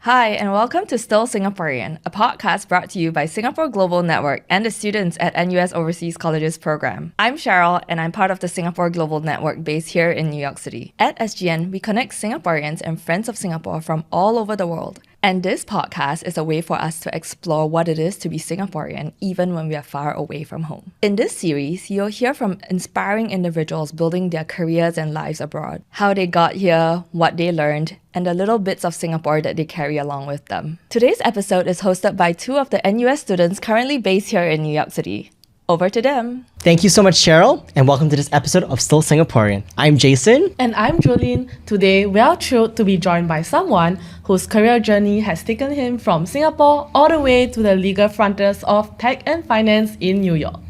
Hi, and welcome to Still Singaporean, a podcast brought to you by Singapore Global Network and the students at NUS Overseas Colleges program. I'm Cheryl, and I'm part of the Singapore Global Network based here in New York City. At SGN, we connect Singaporeans and friends of Singapore from all over the world. And this podcast is a way for us to explore what it is to be Singaporean, even when we are far away from home. In this series, you'll hear from inspiring individuals building their careers and lives abroad, how they got here, what they learned, and the little bits of Singapore that they carry along with them. Today's episode is hosted by two of the NUS students currently based here in New York City. Over to them. Thank you so much, Cheryl, and welcome to this episode of Still Singaporean. I'm Jason. And I'm Jolynn. Today, we are thrilled to be joined by someone whose career journey has taken him from Singapore all the way to the legal frontiers of tech and finance in New York.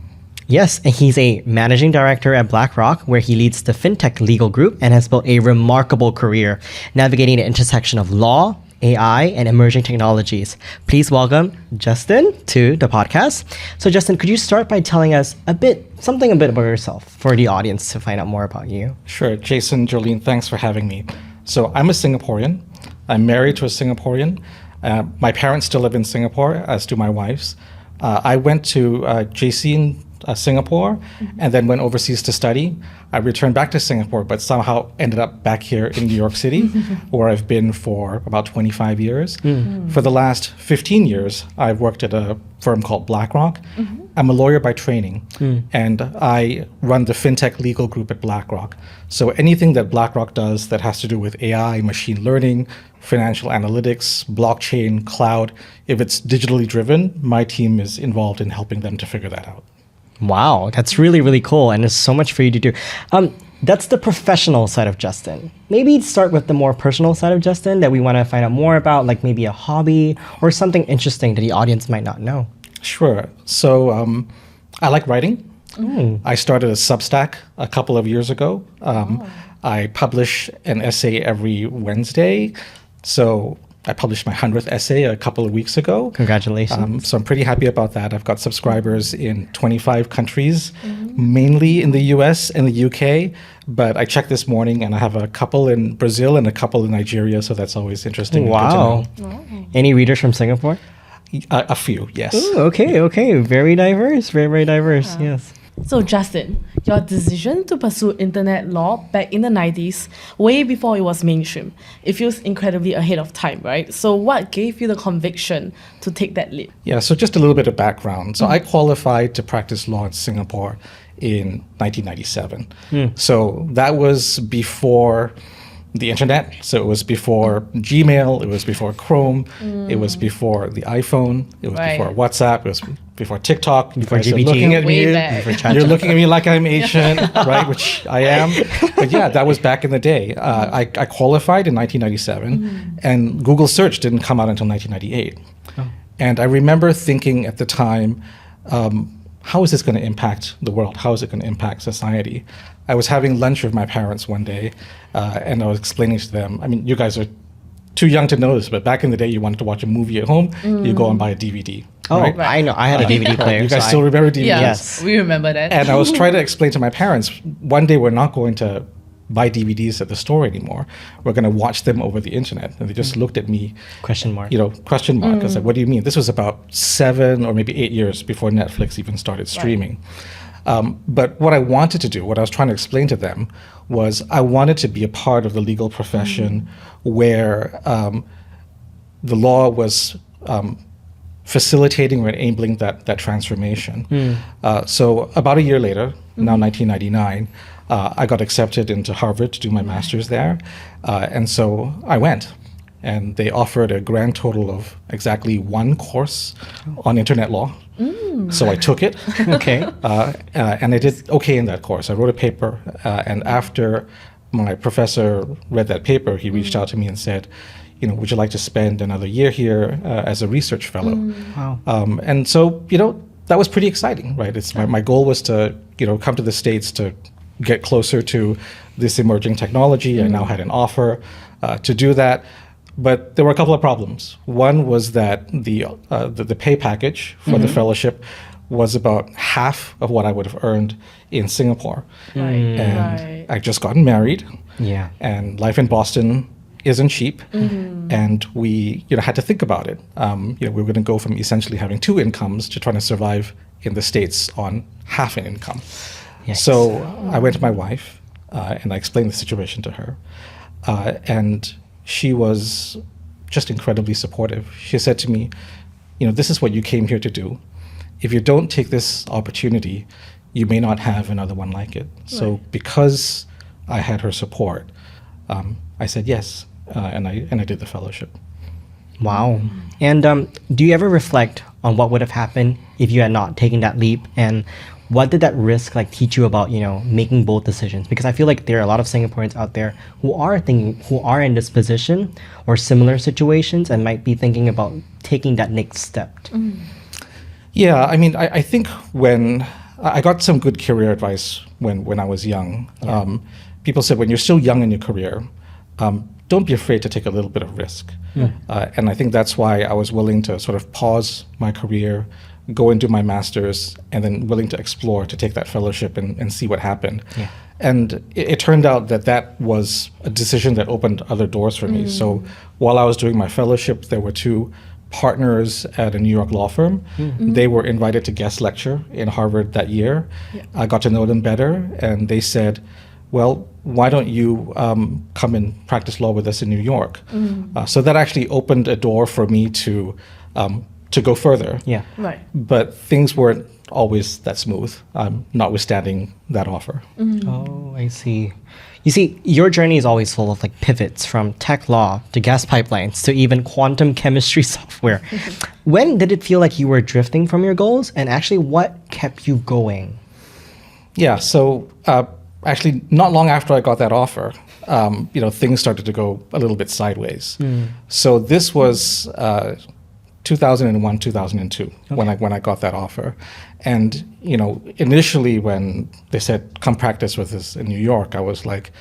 Yes, and he's a managing director at BlackRock, where he leads the fintech legal group and has built a remarkable career navigating the intersection of law, AI, and emerging technologies. Please welcome Justin to the podcast. So Justin, could you start by telling us something about yourself for the audience to find out more about you? Sure. Jason, Jolynn, thanks for having me. So I'm a Singaporean. I'm married to a Singaporean. My parents still live in Singapore, as do my wife's. I went to JC in Singapore and then went overseas to study. I returned back to Singapore, but somehow ended up back here in New York City, where I've been for about 25 years. For the last 15 years, I've worked at a firm called BlackRock. I'm a lawyer by training, and I run the fintech legal group at BlackRock. So anything that BlackRock does that has to do with AI, machine learning, financial analytics, blockchain, cloud, if it's digitally driven, my team is involved in helping them to figure that out. Wow, that's really, really cool. And there's so much for you to do. That's the professional side of Justin. Maybe start with the more personal side of Justin that we want to find out more about, like maybe a hobby or something interesting that the audience might not know. Sure. So I like writing. I started a Substack a couple of years ago. I publish an essay every Wednesday. So I published my 100th essay a couple of weeks ago. Congratulations. So I'm pretty happy about that. I've got subscribers in 25 countries, mainly in the US and the UK. But I checked this morning and I have a couple in Brazil and a couple in Nigeria. So that's always interesting. Wow. Any readers from Singapore? A few, yes. Ooh, okay. Very diverse. Very diverse. Yes. So Justin, your decision to pursue internet law back in the 90s, way before it was mainstream, it feels incredibly ahead of time, right? So what gave you the conviction to take that leap? Yeah, so just a little bit of background. So I qualified to practice law in Singapore in 1997. So that was before the internet. So it was before Gmail, it was before Chrome, it was before the iPhone, it was before WhatsApp, it was before TikTok. Before you guys GPT. are looking at me, Way you're looking at me like I'm Asian, right? Which I am. But yeah, that was back in the day. I qualified in 1997 and Google search didn't come out until 1998. And I remember thinking at the time, how is this going to impact the world? How is it going to impact society? I was having lunch with my parents one day, and I was explaining to them, I mean, you guys are too young to know this, but back in the day, you wanted to watch a movie at home, you go and buy a DVD. Oh, right? I know. I had a DVD player. You guys still remember DVDs? Yes. We remember that. And I was trying to explain to my parents, one day we're not going to buy DVDs at the store anymore. We're going to watch them over the internet. And they just looked at me. Question mark. Question mark. I was like, what do you mean? This was about 7 or maybe 8 years before Netflix even started streaming. But what I wanted to do, what I was trying to explain to them, was I wanted to be a part of the legal profession where the law was facilitating or enabling that transformation. So about a year later, now 1999, I got accepted into Harvard to do my master's there. And so I went. And they offered a grand total of exactly one course on internet law. So I took it. Okay. And I did okay in that course. I wrote a paper. And after my professor read that paper, he reached out to me and said, would you like to spend another year here as a research fellow? Wow. And so, that was pretty exciting, right? It's my goal was to, come to the States to get closer to this emerging technology. I now had an offer to do that. But there were a couple of problems. One was that the pay package for the fellowship was about half of what I would have earned in Singapore. And I just gotten married. Yeah. And life in Boston isn't cheap, and we had to think about it. We were going to go from essentially having 2 incomes to trying to survive in the States on half an income. Yes. So I went to my wife and I explained the situation to her, and she was just incredibly supportive. She said to me, this is what you came here to do. If you don't take this opportunity, you may not have another one like it. So because I had her support, I said yes, and I did the fellowship. Wow. And do you ever reflect on what would have happened if you had not taken that leap? And what did that risk teach you about, making bold decisions? Because I feel like there are a lot of Singaporeans out there who are in this position or similar situations and might be thinking about taking that next step. Yeah, I mean, I think when I got some good career advice when I was young. People said when you're still young in your career, don't be afraid to take a little bit of risk. And I think that's why I was willing to sort of pause my career, go and do my master's, and then willing to explore, to take that fellowship and see what happened. And it turned out that was a decision that opened other doors for me. So while I was doing my fellowship, there were 2 partners at a New York law firm. They were invited to guest lecture in Harvard that year. I got to know them better, and they said, well, why don't you come and practice law with us in New York? So that actually opened a door for me to go further. Right. But things weren't always that smooth, notwithstanding that offer. Oh, I see. You see, your journey is always full of pivots from tech law to gas pipelines to even quantum chemistry software. When did it feel like you were drifting from your goals, and actually what kept you going? Yeah, so actually not long after I got that offer, things started to go a little bit sideways. So this was 2001, 2002 when I got that offer. And initially when they said come practice with us in New York, I was like,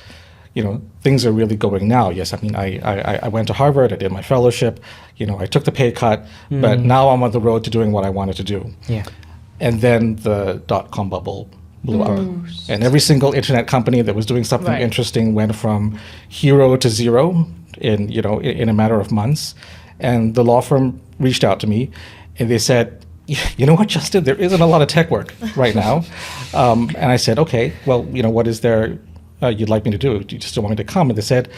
things are really going now. Yes, I mean I went to Harvard, I did my fellowship, I took the pay cut, but now I'm on the road to doing what I wanted to do. And then the .com bubble blew up, and every single internet company that was doing something interesting went from hero to zero in a matter of months. And the law firm reached out to me, and they said, you know what, Justin, there isn't a lot of tech work right now. And I said, okay, well, what is there you'd like me to do? Do you still want me to come? And they said,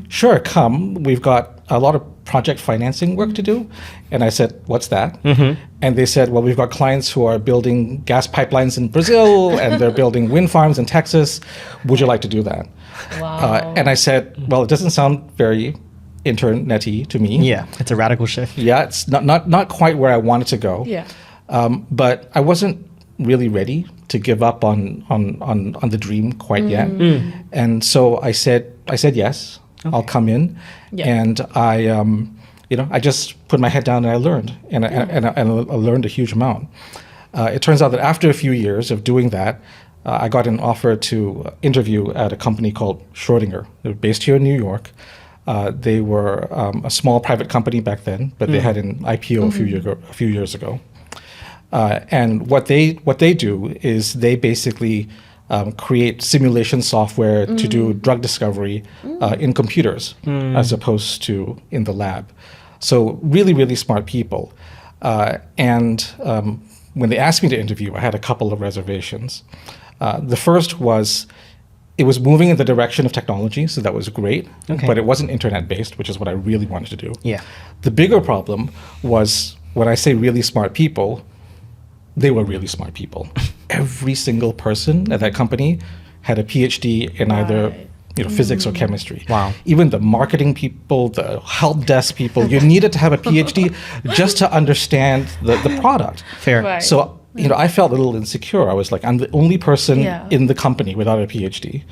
sure, come. We've got a lot of project financing work to do. And I said, what's that? And they said, well, we've got clients who are building gas pipelines in Brazil, and they're building wind farms in Texas. Would you like to do that? Wow. And I said, well, it doesn't sound very internet-y to me. Yeah, it's a radical shift. Yeah, it's not quite where I wanted to go. But I wasn't really ready to give up on the dream quite yet. And so I said yes. I'll come in. And I just put my head down and I learned, and I learned a huge amount. It turns out that after a few years of doing that, I got an offer to interview at a company called Schrodinger. They're based here in New York. They were a small private company back then, but they had an IPO a few years ago. And what they do is they basically create simulation software to do drug discovery in computers as opposed to in the lab. So really, really smart people. And when they asked me to interview, I had a couple of reservations. The first was, it was moving in the direction of technology, so that was great, but it wasn't internet-based, which is what I really wanted to do. The bigger problem was, when I say really smart people, they were really smart people. Every single person at that company had a PhD in either physics or chemistry. Wow. Even the marketing people, the help desk people, you needed to have a PhD just to understand the product. Fair. Right. So I felt a little insecure. I was like, I'm the only person in the company without a PhD.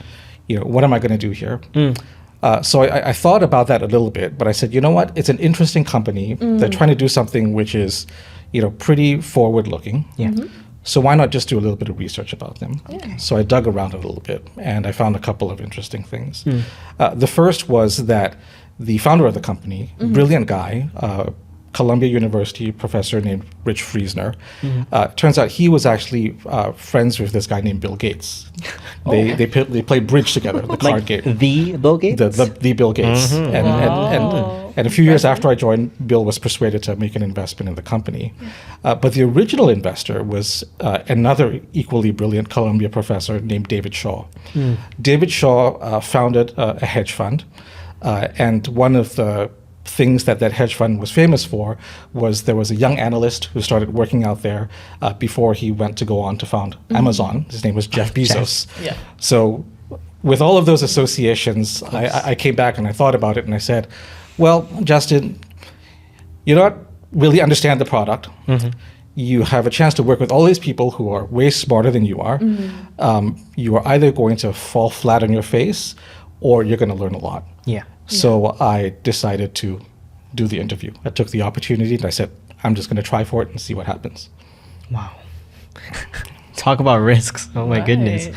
What am I going to do here? So I thought about that a little bit, but I said, you know what? It's an interesting company. They're trying to do something which is, pretty forward-looking. So why not just do a little bit of research about them? So I dug around a little bit, and I found a couple of interesting things. The first was that the founder of the company, brilliant guy, Columbia University professor named Rich Friesner. Turns out he was actually friends with this guy named Bill Gates. They played bridge together, the card game. The Bill Gates? The Bill Gates. And a few years after I joined, Bill was persuaded to make an investment in the company. But the original investor was another equally brilliant Columbia professor named David Shaw. David Shaw founded a hedge fund. And one of the things that hedge fund was famous for was there was a young analyst who started working out there before he went to go on to found Amazon. His name was Jeff Bezos. Yeah. So with all of those associations, I came back and I thought about it and I said, well, Justin, you don't really understand the product. You have a chance to work with all these people who are way smarter than you are. You are either going to fall flat on your face or you're going to learn a lot. Yeah. So I decided to do the interview. I took the opportunity and I said, I'm just going to try for it and see what happens. Wow. Talk about risks. Oh my goodness. Right.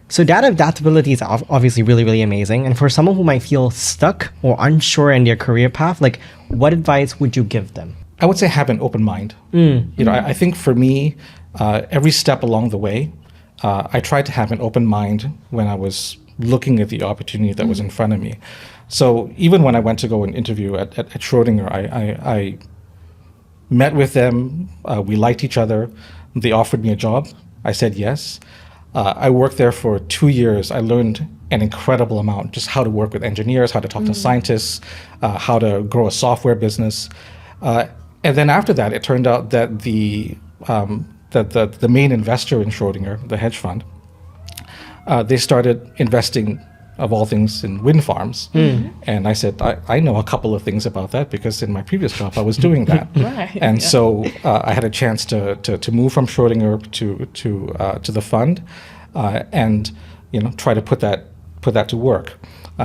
So data adaptability is obviously really, really amazing. And for someone who might feel stuck or unsure in their career path, like what advice would you give them? I would say have an open mind. I think for me, every step along the way, I tried to have an open mind when I was looking at the opportunity that was in front of me. So even when I went to go and interview at Schrodinger, I met with them. We liked each other. They offered me a job. I said yes. I worked there for 2 years. I learned an incredible amount, just how to work with engineers, how to talk to scientists, how to grow a software business. And then after that, it turned out that the main investor in Schrodinger, the hedge fund, they started investing, of all things, in wind farms. And I said, I know a couple of things about that because in my previous job I was doing that. So I had a chance to move from Schrodinger to the fund, and try to put that to work,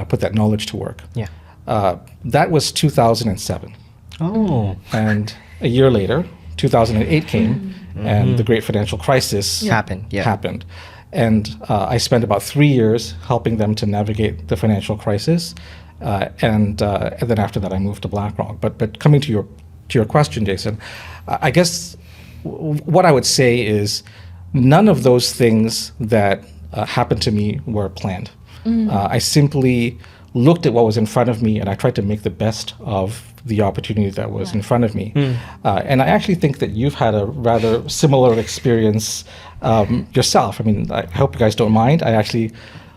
put that knowledge to work. That was 2007. Oh. And a year later, 2008 came, and the great financial crisis happened. And I spent about 3 years helping them to navigate the financial crisis, and then after that I moved to BlackRock. But coming to your question, Jason, I guess what I would say is none of those things that happened to me were planned. I simply looked at what was in front of me and I tried to make the best of the opportunity that was in front of me. And I actually think that you've had a rather similar experience yourself. I mean, I hope you guys don't mind. I actually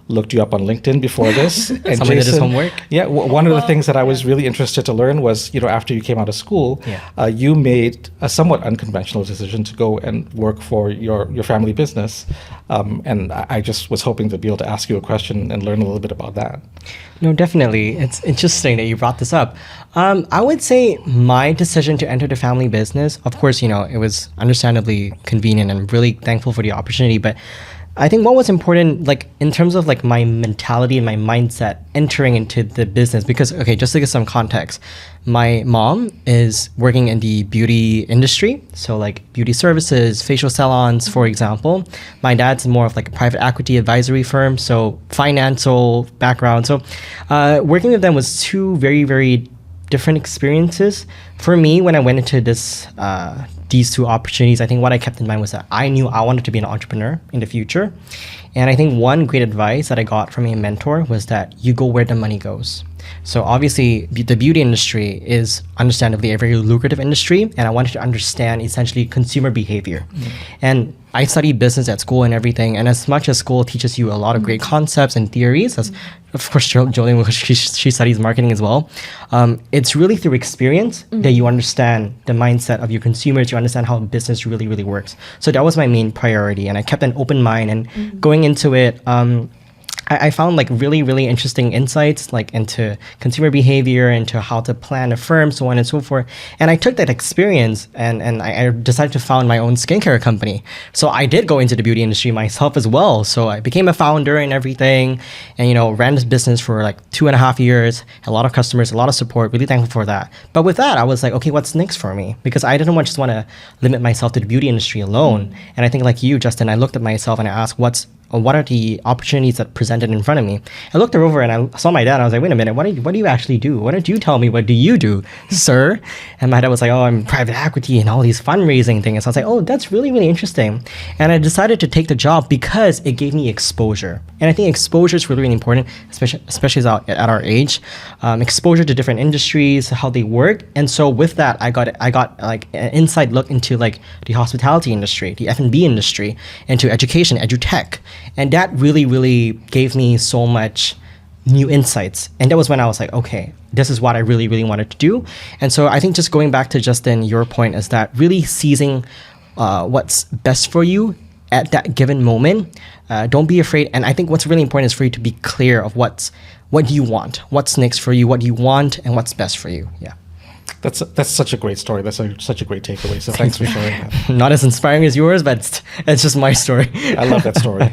looked you up on LinkedIn before this. And Someone did his homework? Yeah, one of the things that I was really interested to learn was, after you came out of school, you made a somewhat unconventional decision to go and work for your family business. And I just was hoping to be able to ask you a question and learn a little bit about that. No, definitely. It's interesting that you brought this up. I would say my decision to enter the family business, of course, it was understandably convenient and really thankful for the opportunity, but I think what was important, like in terms of like my mentality and my mindset entering into the business, because, okay, just to give some context, my mom is working in the beauty industry. So like beauty services, facial salons, for example. My dad's more of like a private equity advisory firm. So financial background. So working with them was two very, very different experiences. For me, when I went into these two opportunities, I think what I kept in mind was that I knew I wanted to be an entrepreneur in the future. And I think one great advice that I got from a mentor was that you go where the money goes. So obviously the beauty industry is understandably a very lucrative industry, and I wanted to understand essentially consumer behavior. And I studied business at school and everything, and as much as school teaches you a lot of great concepts and theories, as of course Jolynn, she studies marketing as well, it's really through experience that you understand the mindset of your consumers, you understand how business really, really works. So that was my main priority, and I kept an open mind, and going into it, I found like really, really interesting insights like into consumer behavior, into how to plan a firm, so on and so forth. And I took that experience and I decided to found my own skincare company. So I did go into the beauty industry myself as well. So I became a founder and everything, and ran this business for like 2.5 years, a lot of customers, a lot of support, really thankful for that. But with that, I was like, okay, what's next for me? Because I didn't just want to limit myself to the beauty industry alone. And I think like you, Justin, I looked at myself and I asked, what's what are the opportunities that presented in front of me. I looked over and I saw my dad and I was like, wait a minute, what do you actually do? Why don't you tell me, what do you do, sir? And my dad was like, oh, I'm private equity and all these fundraising things. So I was like, oh, that's really, really interesting. And I decided to take the job because it gave me exposure. And I think exposure is really, really important, especially at our age. Exposure to different industries, how they work. And so with that, I got like an inside look into like the hospitality industry, the F&B industry, into education, edutech. And that really, really gave me so much new insights. And that was when I was like, okay, this is what I really, really wanted to do. And so I think just going back to Justin, your point is that really seizing what's best for you at that given moment. Don't be afraid. And I think what's really important is for you to be clear of what do you want, what's next for you, what do you want, and what's best for you. Yeah. That's such a great story. That's such a great takeaway. So thanks for sharing that. Not as inspiring as yours, but it's just my story. I love that story.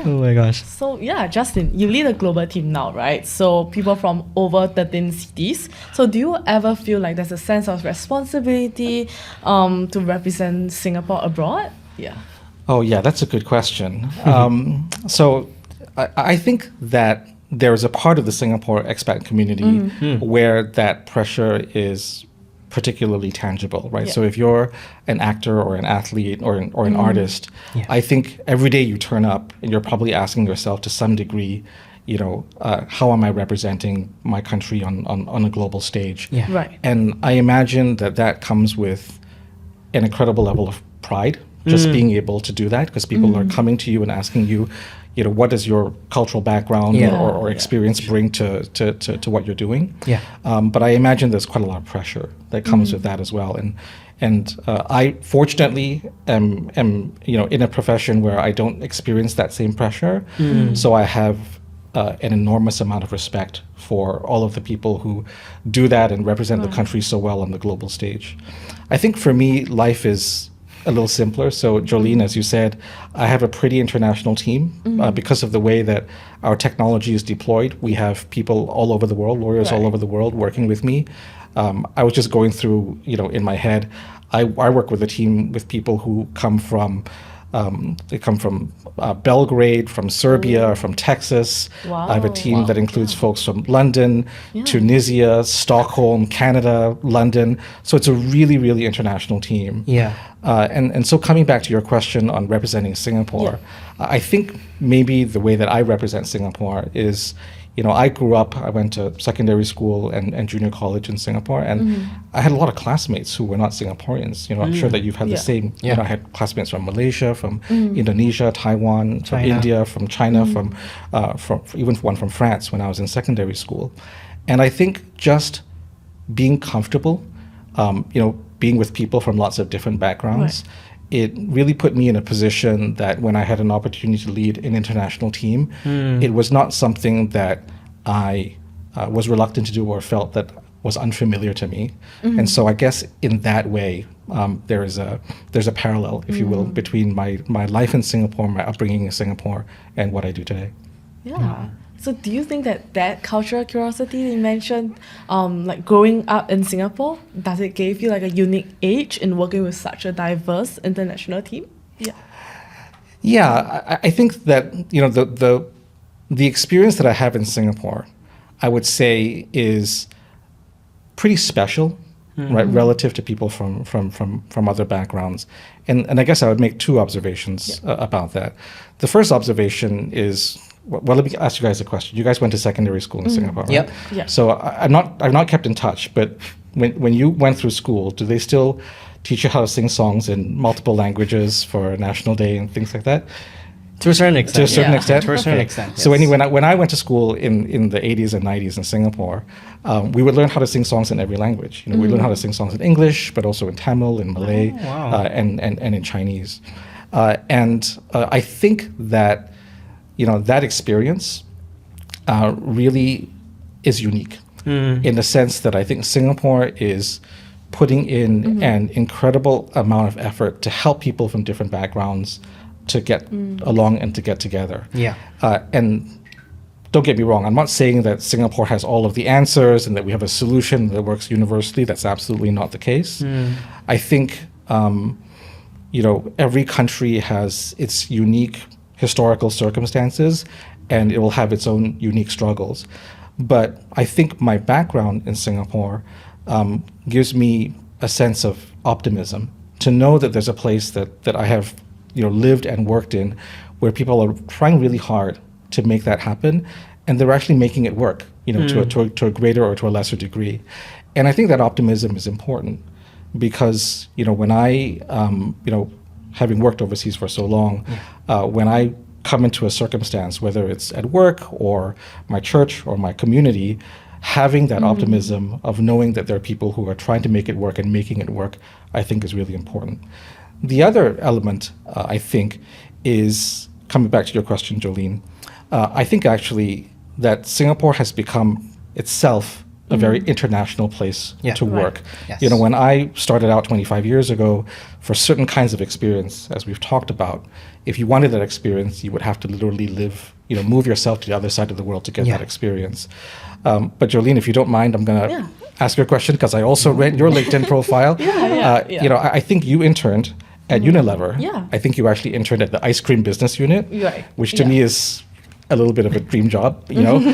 Oh my gosh. So yeah, Justin, you lead a global team now, right? So people from over 13 cities. So do you ever feel like there's a sense of responsibility to represent Singapore abroad? Yeah. Oh yeah, that's a good question. So I think that there is a part of the Singapore expat community where that pressure is particularly tangible, right? Yeah. So if you're an actor or an athlete or an artist, I think every day you turn up and you're probably asking yourself to some degree, how am I representing my country on a global stage? Yeah. Right. And I imagine that comes with an incredible level of pride, just being able to do that, because people are coming to you and asking you, what does your cultural background or experience bring to what you're doing? Yeah. But I imagine there's quite a lot of pressure that comes with that as well. And I fortunately am in a profession where I don't experience that same pressure. So I have an enormous amount of respect for all of the people who do that and represent the country so well on the global stage. I think for me, life is a little simpler. So Jolynn, as you said, I have a pretty international team because of the way that our technology is deployed. We have people all over the world, lawyers all over the world working with me. I was just going through, in my head, I work with a team with people who come from Belgrade, from Serbia, from Texas. Wow. I have a team that includes folks from London, Tunisia, Stockholm, Canada, London. So it's a really, really international team. Yeah. And so coming back to your question on representing Singapore, I think maybe the way that I represent Singapore is, I went to secondary school and junior college in Singapore, and I had a lot of classmates who were not Singaporeans. I'm sure that you've had the same. Yeah. I had classmates from Malaysia, from Indonesia, Taiwan, from India, from China, from even one from France when I was in secondary school. And I think just being comfortable, being with people from lots of different backgrounds, it really put me in a position that when I had an opportunity to lead an international team, it was not something that I was reluctant to do or felt that was unfamiliar to me. And so I guess in that way, there's a parallel, if you will, between my life in Singapore, my upbringing in Singapore, and what I do today. Yeah. So do you think that cultural curiosity you mentioned, like growing up in Singapore, does it give you like a unique edge in working with such a diverse international team? Yeah. Yeah, I think that the experience that I have in Singapore, I would say, is pretty special, right, relative to people from other backgrounds. And I guess I would make two observations about that. The first observation is, well, let me ask you guys a question. You guys went to secondary school in Singapore, right? Yep. Yeah. So I've not kept in touch, but when you went through school, do they still teach you how to sing songs in multiple languages for National Day and things like that? To a certain extent. To a certain extent? To a certain Okay. extent. So yes. when I went to school in the 80s and 90s in Singapore, we would learn how to sing songs in every language. We learned how to sing songs in English, but also in Tamil, in Malay, and in Chinese. And I think that that experience really is unique in the sense that I think Singapore is putting in an incredible amount of effort to help people from different backgrounds to get along and to get together. Yeah. And don't get me wrong, I'm not saying that Singapore has all of the answers and that we have a solution that works universally. That's absolutely not the case. I think, every country has its unique historical circumstances, and it will have its own unique struggles. But I think my background in Singapore gives me a sense of optimism to know that there's a place that I have lived and worked in where people are trying really hard to make that happen, and they're actually making it work, to a greater or to a lesser degree. And I think that optimism is important because, when I, having worked overseas for so long, when I come into a circumstance, whether it's at work or my church or my community, having that optimism of knowing that there are people who are trying to make it work and making it work, I think is really important. The other element, I think, is coming back to your question, Jolynn. I think actually that Singapore has become itself a very international place to work. Yes. When I started out 25 years ago, for certain kinds of experience, as we've talked about, if you wanted that experience, you would have to literally move yourself to the other side of the world to get that experience. But Jolynn, if you don't mind, I'm going to ask you a question because I also read your LinkedIn profile. I think you interned at Unilever. I think you actually interned at the ice cream business unit, which to me is a little bit of a dream job,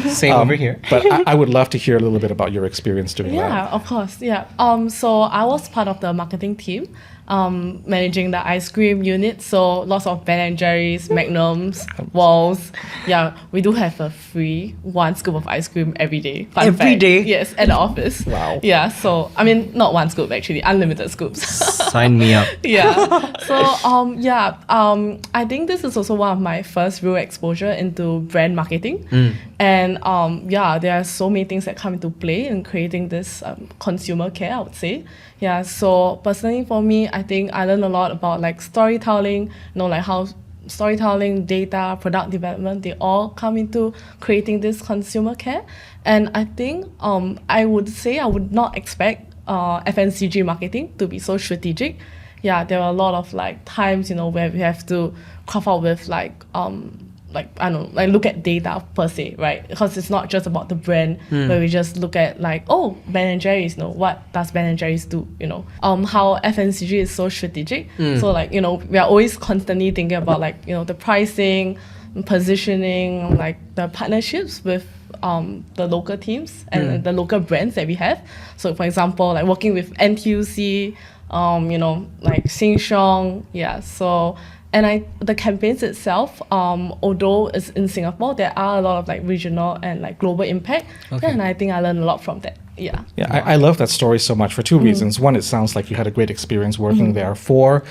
Same over here. But I would love to hear a little bit about your experience doing that. Yeah, of course. Yeah. So I was part of the marketing team, managing the ice cream unit. So lots of Ben and Jerry's, Magnums, Walls. Yeah, we do have a free 1 scoop of ice cream every day. Fun Every fact. day? Yes, at the office. Wow. Yeah. So not 1 scoop actually, unlimited scoops. Sign me up. Yeah. So I think this is also one of my first real exposure into brand marketing. And there are so many things that come into play in creating this consumer care, I would say. Yeah. So personally for me, I think I learned a lot about like storytelling, like how storytelling, data, product development, they all come into creating this consumer care. And I think I would say I would not expect FMCG marketing to be so strategic. Yeah, there are a lot of like times, where we have to cough out with look at data per se, right? Because it's not just about the brand where we just look at Ben and Jerry's, what does Ben and Jerry's do, how FMCG is so strategic. So we are always constantly thinking about the pricing, positioning, the partnerships with the local teams and the local brands that we have. So for example, working with NTUC, Sheng Siong, so. And the campaigns itself, although it's in Singapore, there are a lot of regional and global impact. Okay. And I think I learned a lot from that. Yeah. Yeah, I love that story so much for two reasons. One, it sounds like you had a great experience working there for,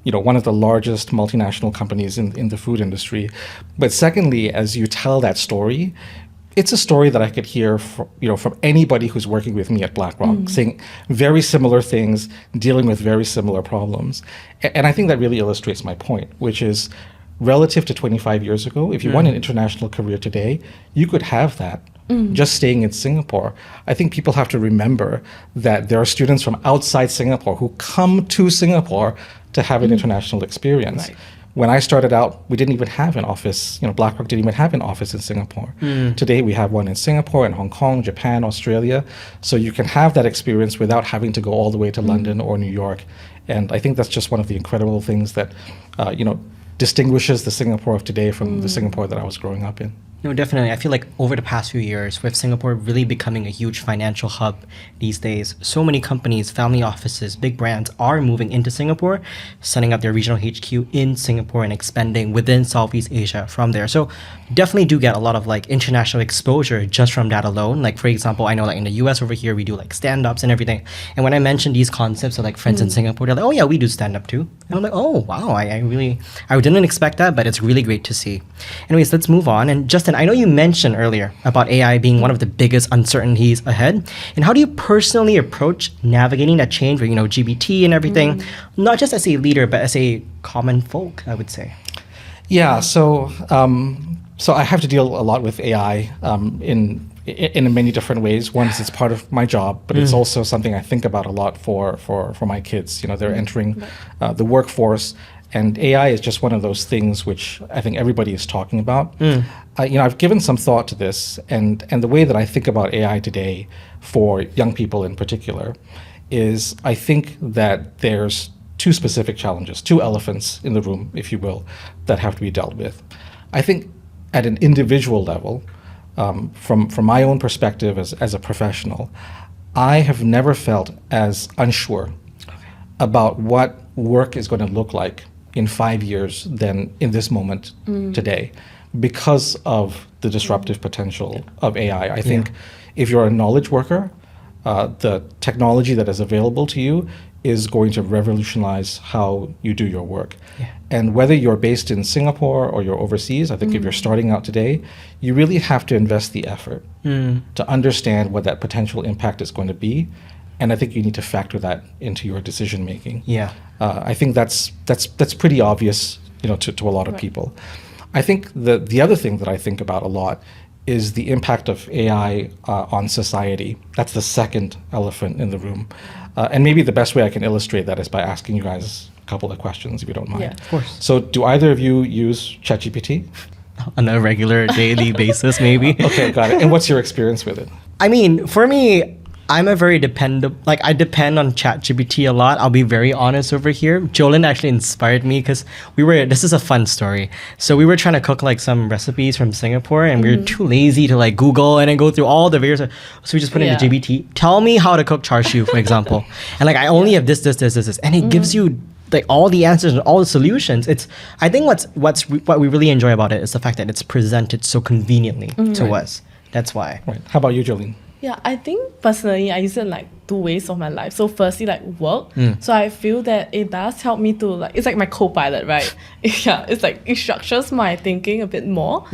one of the largest multinational companies in the food industry. But secondly, as you tell that story, it's a story that I could hear from anybody who's working with me at BlackRock, saying very similar things, dealing with very similar problems. And I think that really illustrates my point, which is relative to 25 years ago, if you want an international career today, you could have that just staying in Singapore. I think people have to remember that there are students from outside Singapore who come to Singapore to have an international experience. Right. When I started out, we didn't even have an office. BlackRock didn't even have an office in Singapore. Today, we have one in Singapore, in Hong Kong, Japan, Australia. So you can have that experience without having to go all the way to London or New York. And I think that's just one of the incredible things that, distinguishes the Singapore of today from the Singapore that I was growing up in. No, definitely. I feel like over the past few years, with Singapore really becoming a huge financial hub these days, so many companies, family offices, big brands are moving into Singapore, setting up their regional HQ in Singapore and expanding within Southeast Asia from there. So definitely do get a lot of international exposure just from that alone. For example, I know in the US over here, we do stand-ups and everything. And when I mention these concepts to friends in Singapore, they're like, oh yeah, we do stand-up too. And I'm like, oh wow, I didn't expect that, but it's really great to see. Anyways, let's move on. And Justin, I know you mentioned earlier about AI being one of the biggest uncertainties ahead. And how do you personally approach navigating that change with, GBT and everything, not just as a leader, but as a common folk, I would say? Yeah, so I have to deal a lot with AI in many different ways. One is it's part of my job, but it's also something I think about a lot for my kids. They're entering the workforce. And AI is just one of those things which I think everybody is talking about. I've given some thought to this, and the way that I think about AI today for young people in particular is I think that there's two specific challenges, two elephants in the room, if you will, that have to be dealt with. I think at an individual level, from my own perspective as a professional, I have never felt as unsure about what work is going to look like in 5 years than in this moment today, because of the disruptive potential of AI. I think if you're a knowledge worker, the technology that is available to you is going to revolutionize how you do your work. And whether you're based in Singapore or you're overseas, I think if you're starting out today, you really have to invest the effort to understand what that potential impact is going to be. And I think you need to factor that into your decision making. I think that's pretty obvious, to a lot of people. I think the other thing that I think about a lot is the impact of AI on society. That's the second elephant in the room. And maybe the best way I can illustrate that is by asking you guys a couple of questions, if you don't mind. Yeah, of course. So do either of you use ChatGPT? On a regular daily basis, maybe. Okay, got it. And what's your experience with it? I mean, for me, I'm a very I depend on ChatGPT a lot. I'll be very honest over here. Jolynn actually inspired me because this is a fun story. So we were trying to cook like some recipes from Singapore and we were too lazy to like Google and then go through all the various, so we just put in the GPT, tell me how to cook char siu, for example. And like, I only have this. And it gives you like all the answers and all the solutions. I think what we really enjoy about it is the fact that it's presented so conveniently to us. That's why. Right. How about you, Jolynn? Yeah, I think personally I use it in like two ways of my life. So firstly, like work. So I feel that it does help me to like, it's like my co-pilot, right? It's like it structures my thinking a bit more.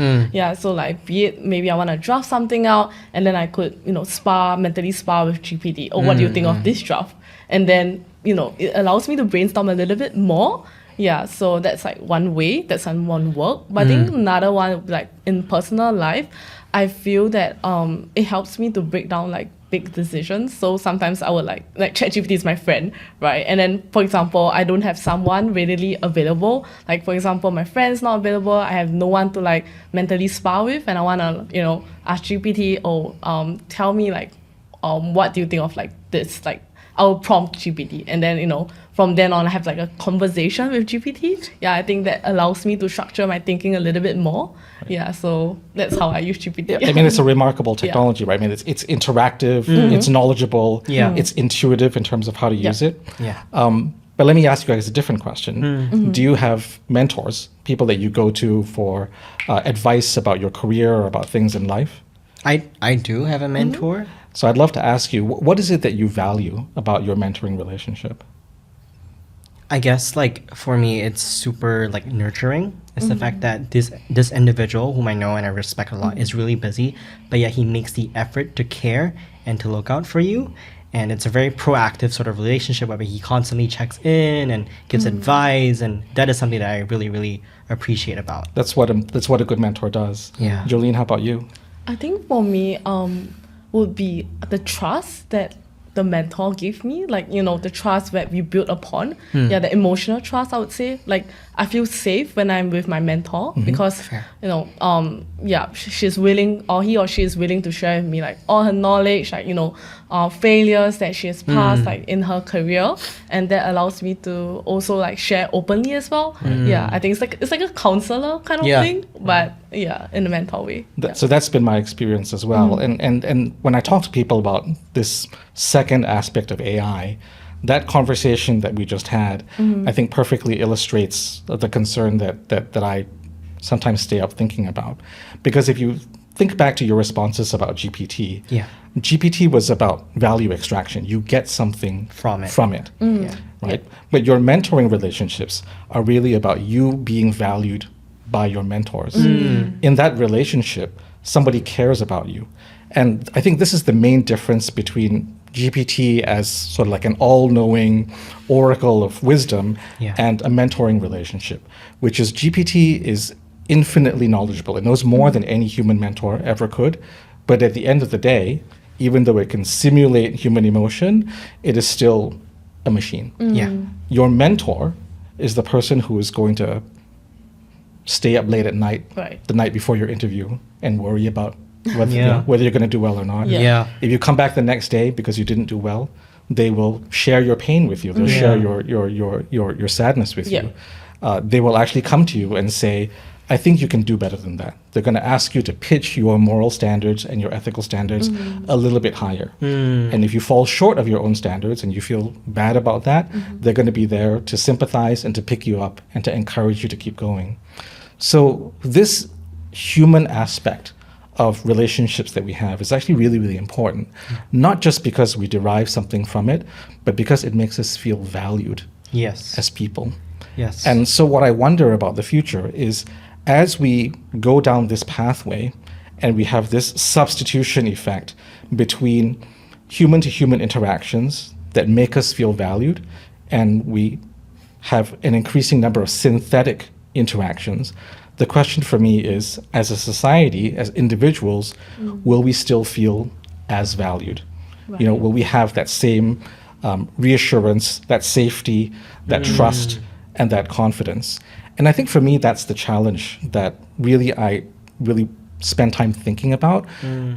So like be it maybe I want to draft something out and then I could, mentally spar with GPT. Or what do you think of this draft? And then, it allows me to brainstorm a little bit more. So that's like one way, that's on one work. But I think another one, like in personal life, I feel that it helps me to break down like big decisions. So sometimes I would like ChatGPT is my friend, right? And then, for example, I don't have someone readily available. Like, for example, my friend's not available. I have no one to like mentally spar with, and I want to, ask GPT or tell me like, what do you think of like this? Like, I'll prompt GPT, and then from then on I have like a conversation with GPT. I think that allows me to structure my thinking a little bit more. So that's how I use GPT. I mean, it's a remarkable technology, right? I mean, it's interactive, it's knowledgeable, it's intuitive in terms of how to use it. But let me ask you guys a different question. Do you have mentors, people that you go to for advice about your career or about things in life? I do have a mentor. So I'd love to ask you, what is it that you value about your mentoring relationship? I guess like for me, it's super like nurturing. It's the fact that this individual whom I know and I respect a lot is really busy, but yet he makes the effort to care and to look out for you. And it's a very proactive sort of relationship where he constantly checks in and gives advice, and that is something that I really, really appreciate about. That's what a good mentor does. Jolynn, how about you? I think for me, would be the trust that the mentor gave me, like, the trust that we built upon. The emotional trust, I would say. Like, I feel safe when I'm with my mentor because, she's willing, or he or she is willing to share with me, like, all her knowledge, like, failures that she has passed, like, in her career. And that allows me to also, like, share openly as well. I think it's like a counselor kind of thing, but, in a mentor way. So that's been my experience as well. And when I talk to people about this second aspect of AI, that conversation that we just had, I think perfectly illustrates the concern that I sometimes stay up thinking about. Because if you think back to your responses about GPT, GPT was about value extraction. You get something from it. Right? But your mentoring relationships are really about you being valued by your mentors. In that relationship, somebody cares about you. And I think this is the main difference between GPT as sort of like an all-knowing oracle of wisdom and a mentoring relationship, which is GPT is infinitely knowledgeable. It knows more than any human mentor ever could. But at the end of the day, even though it can simulate human emotion, it is still a machine. Your mentor is the person who is going to stay up late at night, the night before your interview, and worry about whether you're going to do well or not. If you come back the next day because you didn't do well, They will share your pain with you. They'll share your sadness with you. They will actually come to you and say, I think you can do better than that. They're going to ask you to pitch your moral standards and your ethical standards a little bit higher. And if you fall short of your own standards and you feel bad about that, they're going to be there to sympathize and to pick you up and to encourage you to keep going. So this human aspect of relationships that we have is actually really, really important. Not just because we derive something from it, but because it makes us feel valued as people. Yes. And so what I wonder about the future is, as we go down this pathway and we have this substitution effect between human-to-human interactions that make us feel valued, and we have an increasing number of synthetic interactions, the question for me is, as a society, as individuals, will we still feel as valued? Right. Will we have that same reassurance, that safety, that trust, and that confidence? And I think for me, that's the challenge that I really spend time thinking about.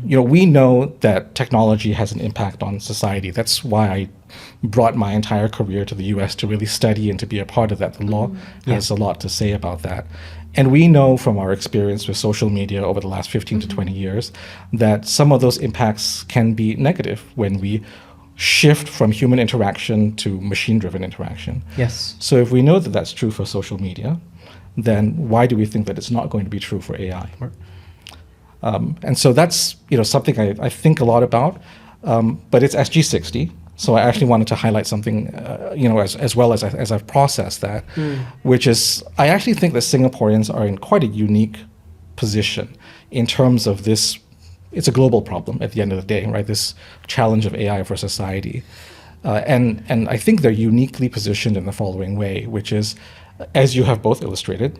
We know that technology has an impact on society. That's why I brought my entire career to the US to really study and to be a part of that. The law has a lot to say about that. And we know from our experience with social media over the last 15 to 20 years that some of those impacts can be negative when we shift from human interaction to machine-driven interaction. Yes. So if we know that that's true for social media, then why do we think that it's not going to be true for AI? And so that's something I think a lot about, but it's SG60. So I actually wanted to highlight something, as well as I've processed that, which is I actually think that Singaporeans are in quite a unique position in terms of this. It's a global problem at the end of the day, right? This challenge of AI for society. And I think they're uniquely positioned in the following way, which is, as you have both illustrated,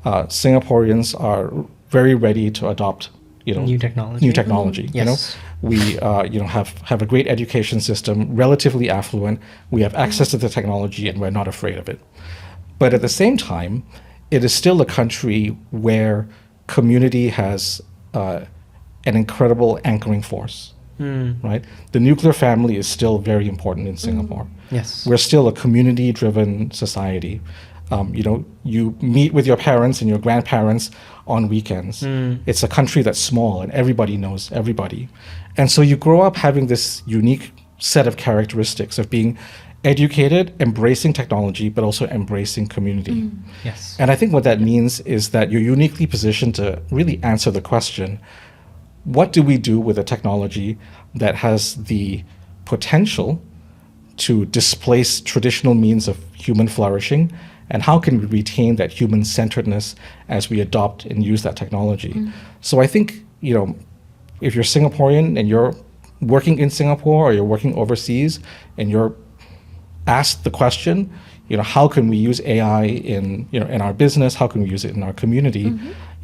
Singaporeans are very ready to adopt new technology. Yes. We have a great education system, relatively affluent. We have access to the technology, and we're not afraid of it. But at the same time, it is still a country where community has an incredible anchoring force. Right? The nuclear family is still very important in Singapore. Yes. We're still a community-driven society. You meet with your parents and your grandparents on weekends. It's a country that's small and everybody knows everybody. And so you grow up having this unique set of characteristics of being educated, embracing technology, but also embracing community. Yes. And I think what that means is that you're uniquely positioned to really answer the question, what do we do with a technology that has the potential to displace traditional means of human flourishing? And how can we retain that human-centeredness as we adopt and use that technology? So I think, if you're Singaporean and you're working in Singapore or you're working overseas and you're asked the question, how can we use AI in our business? How can we use it in our community?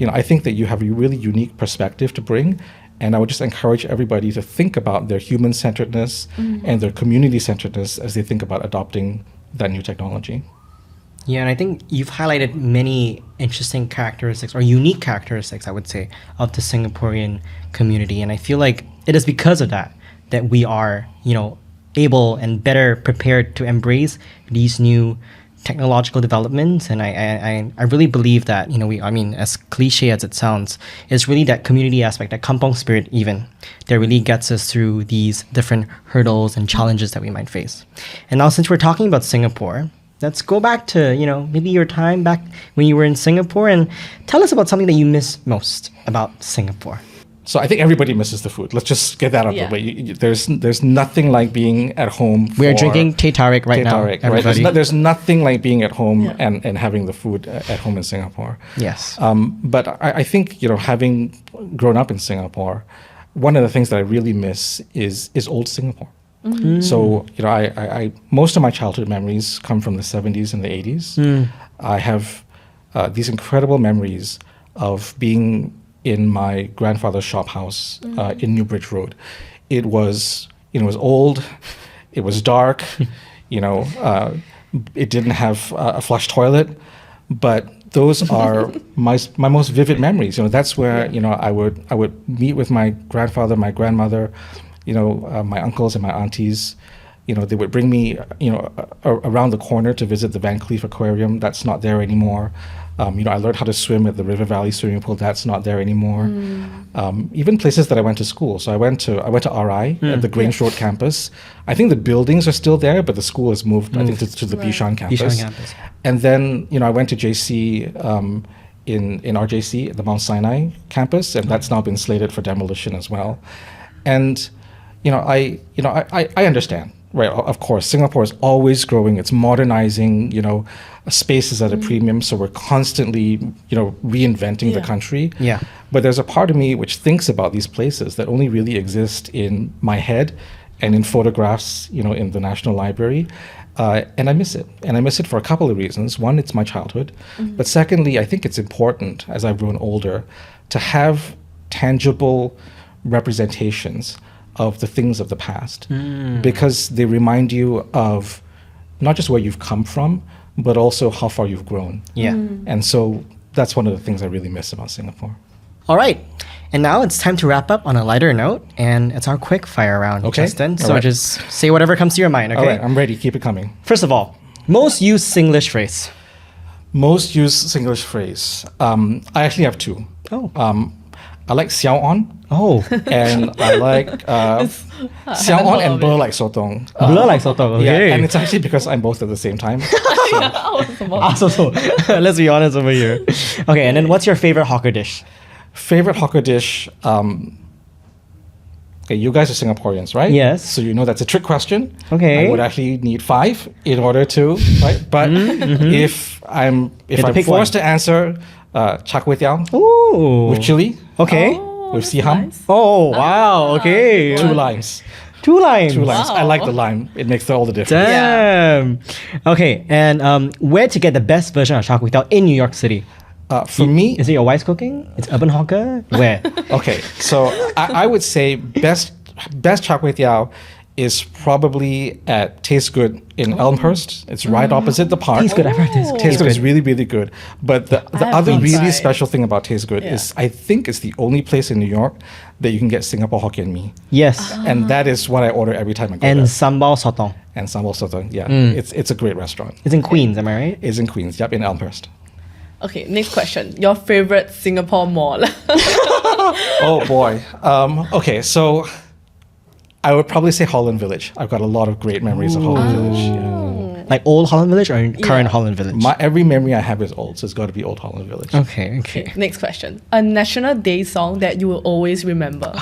I think that you have a really unique perspective to bring. And I would just encourage everybody to think about their human-centeredness and their community-centeredness as they think about adopting that new technology. Yeah, and I think you've highlighted many interesting characteristics, or unique characteristics, I would say, of the Singaporean community. And I feel like it is because of that we are, able and better prepared to embrace these new technological developments. And I really believe that, as cliche as it sounds, it's really that community aspect, that kampong spirit even, that really gets us through these different hurdles and challenges that we might face. And now, since we're talking about Singapore, let's go back to, maybe your time back when you were in Singapore, and tell us about something that you miss most about Singapore. So I think everybody misses the food. Let's just get that out of the way. There's nothing like being at home. We're drinking teh tarik right now, everybody. Right? There's nothing like being at home and having the food at home in Singapore. Yes. But I think, having grown up in Singapore, one of the things that I really miss is old Singapore. So, I most of my childhood memories come from the 70s and the 80s. I have these incredible memories of being in my grandfather's shop house in New Bridge Road. It was old, it was dark, it didn't have a flush toilet, but those are my most vivid memories. That's where I would meet with my grandfather, my grandmother, my uncles and my aunties, They would bring me, around the corner to visit the Van Cleef Aquarium. That's not there anymore. I learned how to swim at the River Valley swimming pool. That's not there anymore. Even places that I went to school. So I went to RI at the Grange Road campus. I think the buildings are still there, but the school has moved. I think, to the Bishan campus. Bishan campus. And then, I went to JC in RJC at the Mount Sinai campus, and that's now been slated for demolition as well. And, I understand. Right, of course, Singapore is always growing. It's modernizing. Space is at a premium, so we're constantly, reinventing the country. Yeah. But there's a part of me which thinks about these places that only really exist in my head and in photographs, in the National Library. And I miss it. And I miss it for a couple of reasons. One, it's my childhood. But secondly, I think it's important, as I've grown older, to have tangible representations of the things of the past, because they remind you of not just where you've come from, but also how far you've grown. Yeah. And so that's one of the things I really miss about Singapore. All right. And now it's time to wrap up on a lighter note, and it's our quick fire round, Okay. Justin. All So right. just say whatever comes to your mind, okay? All right, I'm ready. Keep it coming. First of all, most used Singlish phrase. Most used Singlish phrase. I actually have two. Oh. I like siao on, Oh. and I like siao on and blur like sotong. Blur like soto. Okay. Yeah, and it's actually because I'm both at the same time. So let's be honest over here. Okay, and then what's your favorite hawker dish? Favorite hawker dish. Okay, you guys are Singaporeans, right? Yes. So you know that's a trick question. Okay. I would actually need 5 in order to, right? But if I'm to pick forced one. to answer, char kway teow Ooh. with chili, Okay. with siham, Oh, wow. Okay. 2 limes. 2 lines. 2 limes. I like the lime. It makes all the difference. Damn. Okay, and where to get the best version of char kway teow in New York City? For me, Is it your wife's cooking? It's Urban Hawker? Where? okay, so I would say best char kway teow is probably at Taste Good in Elmhurst. It's right opposite the park. Taste Good, I've heard this. Taste Good is really, really good. But the other haven't really tried. special thing about Taste Good is I think it's the only place in New York that you can get Singapore Hokkien mee. Yes. And that is what I order every time I go And there. sambal sotong. And sambal sotong. Yeah, it's a great restaurant. It's in Queens, am I right? It's in Queens. Yep, in Elmhurst. Okay, next question. Your favorite Singapore mall? Oh boy. Okay, so I would probably say Holland Village. I've got a lot of great memories of Holland Village. Yeah. Like old Holland Village or current Holland Village? Every memory I have is old, so it's got to be Old Holland Village. Okay. Next question. A National Day song that you will always remember.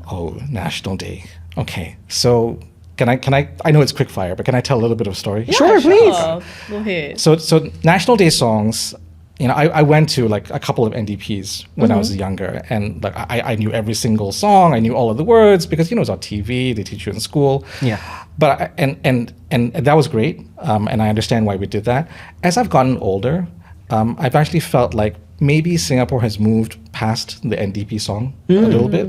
Oh, National Day. Okay, so can I know it's quick fire, but can I tell a little bit of a story? Sure, please. Go ahead. So National Day songs, I went to like a couple of NDPs when I was younger, and like I knew every single song, I knew all of the words because it's on TV, they teach you in school. Yeah. But and that was great, and I understand why we did that. As I've gotten older, I've actually felt like maybe Singapore has moved past the NDP song a little bit.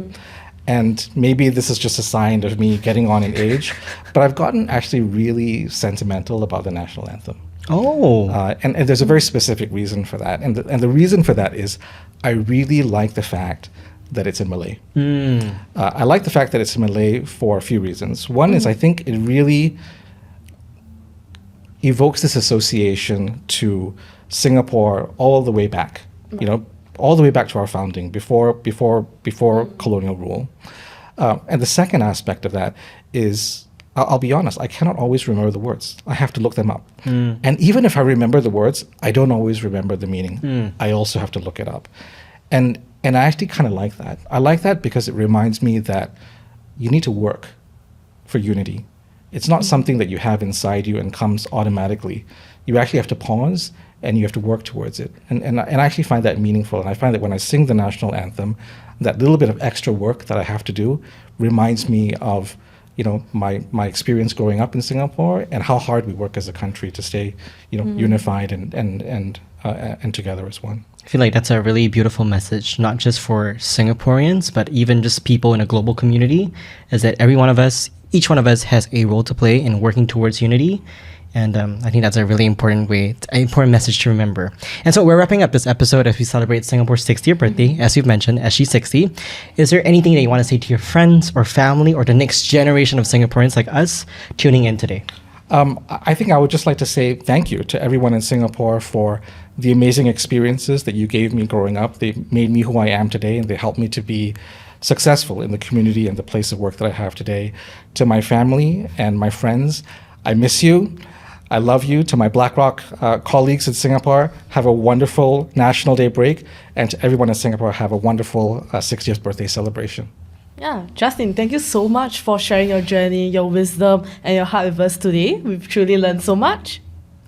And maybe this is just a sign of me getting on in age, but I've gotten actually really sentimental about the national anthem. Oh. And there's a very specific reason for that. And the reason for that is I really like the fact that it's in Malay. I like the fact that it's in Malay for a few reasons. One is I think it really evokes this association to Singapore all the way back, all the way back to our founding, before colonial rule. And the second aspect of that is, I'll be honest, I cannot always remember the words. I have to look them up. And even if I remember the words, I don't always remember the meaning. I also have to look it up. And I actually kind of like that. I like that because it reminds me that you need to work for unity. It's not something that you have inside you and comes automatically. You actually have to pause and you have to work towards it. And I actually find that meaningful. And I find that when I sing the national anthem, that little bit of extra work that I have to do reminds me of my experience growing up in Singapore and how hard we work as a country to stay unified and together as one. I feel like that's a really beautiful message, not just for Singaporeans, but even just people in a global community, is that each one of us has a role to play in working towards unity. And I think that's a really important message to remember. And so we're wrapping up this episode as we celebrate Singapore's 60th birthday, as you've mentioned, as she's 60. Is there anything that you want to say to your friends or family or the next generation of Singaporeans like us tuning in today? I think I would just like to say thank you to everyone in Singapore for the amazing experiences that you gave me growing up. They made me who I am today, and they helped me to be successful in the community and the place of work that I have today. To my family and my friends, I miss you. I love you. To my BlackRock colleagues in Singapore, have a wonderful National Day break. And to everyone in Singapore, have a wonderful 60th birthday celebration. Yeah, Justin, thank you so much for sharing your journey, your wisdom, and your heart with us today. We've truly learned so much.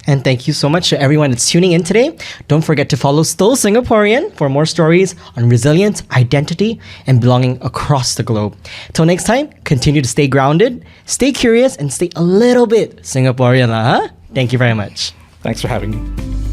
And thank you so much to everyone that's tuning in today. Don't forget to follow Still Singaporean for more stories on resilience, identity, and belonging across the globe. Till next time, continue to stay grounded, stay curious, and stay a little bit Singaporean, huh? Thank you very much. Thanks for having me.